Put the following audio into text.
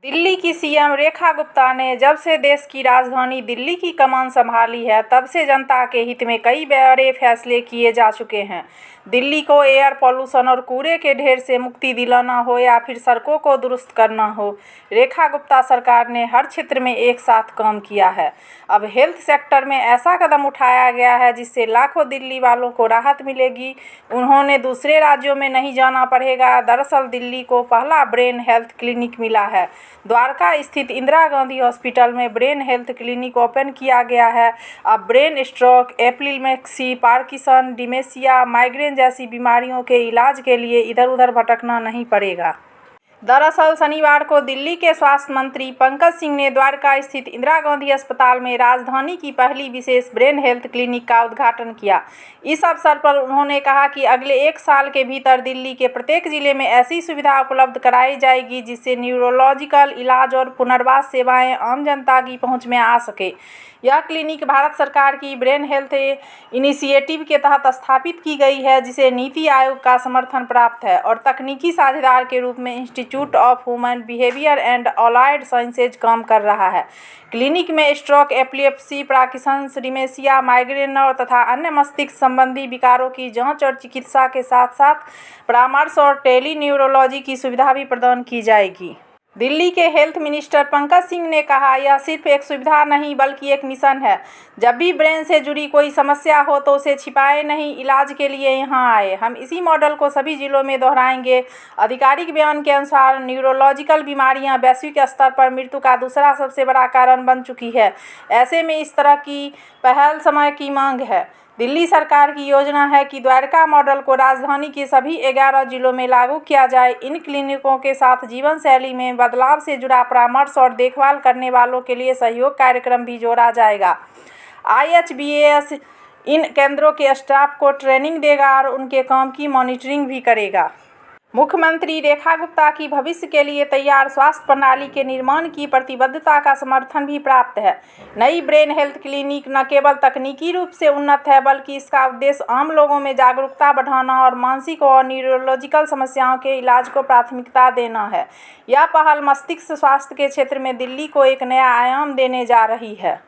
दिल्ली की सीएम रेखा गुप्ता ने जब से देश की राजधानी दिल्ली की कमान संभाली है, तब से जनता के हित में कई बड़े फैसले किए जा चुके हैं। दिल्ली को एयर पॉल्यूशन और कूड़े के ढेर से मुक्ति दिलाना हो या फिर सड़कों को दुरुस्त करना हो, रेखा गुप्ता सरकार ने हर क्षेत्र में एक साथ काम किया है। अब हेल्थ सेक्टर में ऐसा कदम उठाया गया है जिससे लाखों दिल्ली वालों को राहत मिलेगी। उन्होंने दूसरे राज्यों में नहीं जाना पड़ेगा। दरअसल दिल्ली को पहला ब्रेन हेल्थ क्लिनिक मिला है। द्वारका स्थित इंदिरा गांधी हॉस्पिटल में ब्रेन हेल्थ क्लिनिक ओपन किया गया है। अब brain stroke, epilepsy, Parkinson, dementia, migraine जैसी बीमारियों के इलाज के लिए इधर उधर भटकना नहीं पड़ेगा। दरअसल शनिवार को दिल्ली के स्वास्थ्य मंत्री पंकज सिंह ने द्वारका स्थित इंदिरा गांधी अस्पताल में राजधानी की पहली विशेष ब्रेन हेल्थ क्लिनिक का उद्घाटन किया। इस अवसर पर उन्होंने कहा कि अगले 1 साल के भीतर दिल्ली के प्रत्येक जिले में ऐसी सुविधा उपलब्ध कराई जाएगी जिससे न्यूरोलॉजिकल इलाज और पुनर्वास सेवाएं आम जनता की पहुंच में आ सके। यह क्लिनिक भारत सरकार की ब्रेन हेल्थ इनिशिएटिव के तहत स्थापित की गई है, जिसे नीति आयोग का समर्थन प्राप्त है और तकनीकी साझेदार के रूप में institute of human behaviour and allied sciences काम कर रहा है। क्लिनिक में stroke, epilepsy, Parkinson's, dementia, migraine और तथा अन्य मस्तिष्क संबंधी विकारों की जांच और चिकित्सा के साथ साथ परामर्श और टेली न्यूरोलॉजी की सुविधा भी प्रदान की जाएगी। दिल्ली के हेल्थ मिनिस्टर पंकज सिंह ने कहा, यह सिर्फ एक सुविधा नहीं बल्कि एक मिशन है। जब भी ब्रेन से जुड़ी कोई समस्या हो तो उसे छिपाए नहीं, इलाज के लिए यहाँ आए। हम इसी मॉडल को सभी जिलों में दोहराएंगे। आधिकारिक बयान के अनुसार न्यूरोलॉजिकल बीमारियाँ वैश्विक स्तर पर मृत्यु का दूसरा सबसे बड़ा कारण बन चुकी है। ऐसे में इस तरह की पहल समय की मांग है। दिल्ली सरकार की योजना है कि द्वारका मॉडल को राजधानी के सभी 11 जिलों में लागू किया जाए। इन क्लिनिकों के साथ जीवन शैली में बदलाव से जुड़ा परामर्श और देखभाल करने वालों के लिए सहयोग कार्यक्रम भी जोड़ा जाएगा। IHBAS इन केंद्रों के स्टाफ को ट्रेनिंग देगा और उनके काम की मॉनिटरिंग भी करेगा। मुख्यमंत्री रेखा गुप्ता की भविष्य के लिए तैयार स्वास्थ्य प्रणाली के निर्माण की प्रतिबद्धता का समर्थन भी प्राप्त है। नई ब्रेन हेल्थ क्लिनिक न केवल तकनीकी रूप से उन्नत है, बल्कि इसका उद्देश्य आम लोगों में जागरूकता बढ़ाना और मानसिक और न्यूरोलॉजिकल समस्याओं के इलाज को प्राथमिकता देना है। यह पहल मस्तिष्क स्वास्थ्य के क्षेत्र में दिल्ली को एक नया आयाम देने जा रही है।